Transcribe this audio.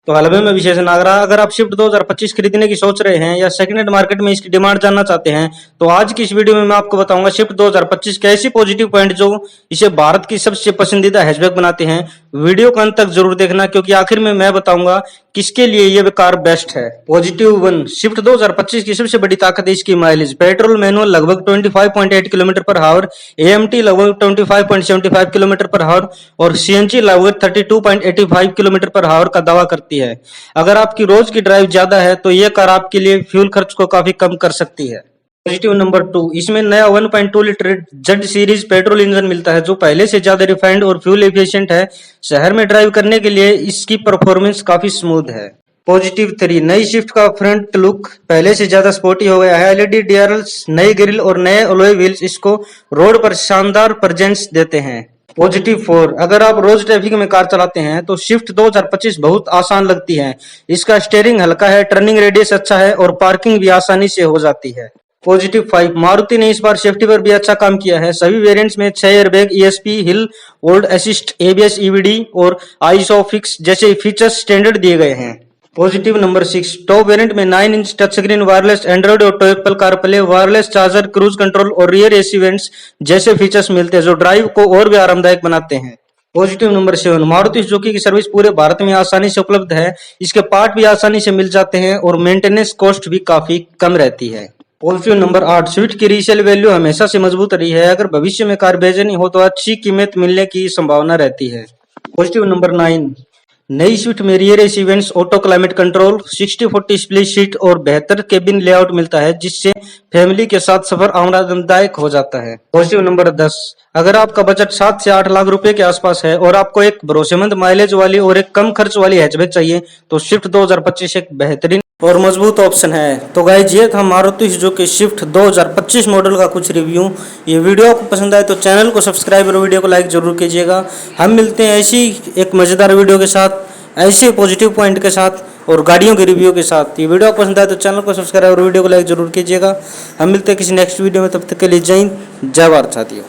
तो हलवे में विशेष नागरा, अगर आप स्विफ्ट 2025 खरीदने की सोच रहे हैं या सेकंड हैंड मार्केट में इसकी डिमांड जानना चाहते हैं तो आज की इस वीडियो में मैं आपको बताऊंगा स्विफ्ट 2025 के ऐसे पॉजिटिव पॉइंट जो इसे भारत की सबसे पसंदीदा हैचबैक बनाते हैं। वीडियो को अंत तक जरूर देखना क्योंकि आखिर में मैं बताऊंगा किसके लिए ये कार बेस्ट है। पॉजिटिव 1, स्विफ्ट 2025 की सबसे बड़ी ताकत है इसकी माइलेज। पेट्रोल मैनुअल लगभग 25.8 किलोमीटर पर आवर, एएमटी लगभग 25.75 किलोमीटर पर आवर और सीएनजी लगभग 32.85 किलोमीटर पर आवर का दावा करती है। अगर आपकी रोज की ड्राइव ज्यादा है तो यह कार आपके लिए फ्यूल खर्च को काफी कम कर सकती है। पॉजिटिव नंबर 2, इसमें नया 1.2 litre Z series petrol engine मिलता है जो पहले से ज्यादा रिफाइंड और फ्यूल एफिशिएंट है। शहर में ड्राइव करने के लिए इसकी परफॉर्मेंस काफी स्मूथ है। पॉजिटिव 3, नई स्विफ्ट का फ्रंट लुक पहले से ज्यादा स्पोर्टी हो गया है। एलईडी डीआरएल्स, नई ग्रिल और नए अलॉय व्हील्स इसको रोड पर शानदार प्रेजेंस देते हैं। पॉजिटिव 4, अगर आप रोज ट्रैफिक में कार चलाते हैं तो स्विफ्ट 2025 बहुत आसान लगती है। इसका स्टीयरिंग हल्का है, टर्निंग रेडियस अच्छा है और पार्किंग भी आसानी से हो जाती है। पॉजिटिव 5, मारुति ने इस बार सेफ्टी पर भी अच्छा काम किया है। सभी वेरिएंट्स में 6 airbag, ESP, hill hold assist, ABS, EBD और आइसोफिक्स जैसे फीचर्स स्टैंडर्ड दिए गए हैं। पॉजिटिव नंबर 6, टॉप वेरिएंट में 9 inch touch screen, wireless Android और Apple CarPlay, wireless charger, cruise control और रियर एसी वेंट्स जैसे फीचर्स मिलते हैं जो ड्राइव को और भी आरामदायक बनाते हैं। पॉजिटिव नंबर 7, मारुति सुजुकी की सर्विस पूरे भारत में आसानी से उपलब्ध है। इसके पार्ट भी आसानी से मिल जाते हैं और मेंटेनेंस कॉस्ट भी काफी कम रहती है। पॉजिटिव नंबर 8, स्विफ्ट की रीसेल वैल्यू हमेशा से मजबूत रही है। अगर भविष्य में कार बेचनी हो तो अच्छी कीमत मिलने की संभावना रहती है। पॉजिटिव नंबर 9, नई स्विफ्ट में rear AC vents, auto climate control, 60/40 split seat और बेहतर केबिन लेआउट मिलता है जिससे फैमिली के साथ सफर आरामदायक हो जाता है। पॉजिटिव नंबर 10, अगर आपका बजट 7 से 8 लाख रुपए के आसपास है और आपको एक भरोसेमंद माइलेज वाली और एक कम खर्च वाली हैचबैक चाहिए तो स्विफ्ट 2025 एक बेहतरीन और मजबूत ऑप्शन है। तो गाइस ये था मारुति सुजुकी स्विफ्ट 2025 मॉडल का कुछ रिव्यू। ये वीडियो आपको पसंद आए तो चैनल को सब्सक्राइब और वीडियो को लाइक जरूर कीजिएगा। हम मिलते हैं ऐसी एक मजेदार वीडियो के साथ, ऐसे पॉजिटिव पॉइंट के साथ और गाड़ियों के रिव्यू के साथ। ये वीडियो आपको पसंद आए तो चैनल को सब्सक्राइब और वीडियो को लाइक जरूर कीजिएगा। हम मिलते हैं किसी नेक्स्ट वीडियो में, तब तक के लिए जय हिंद, जय भारत साथियों।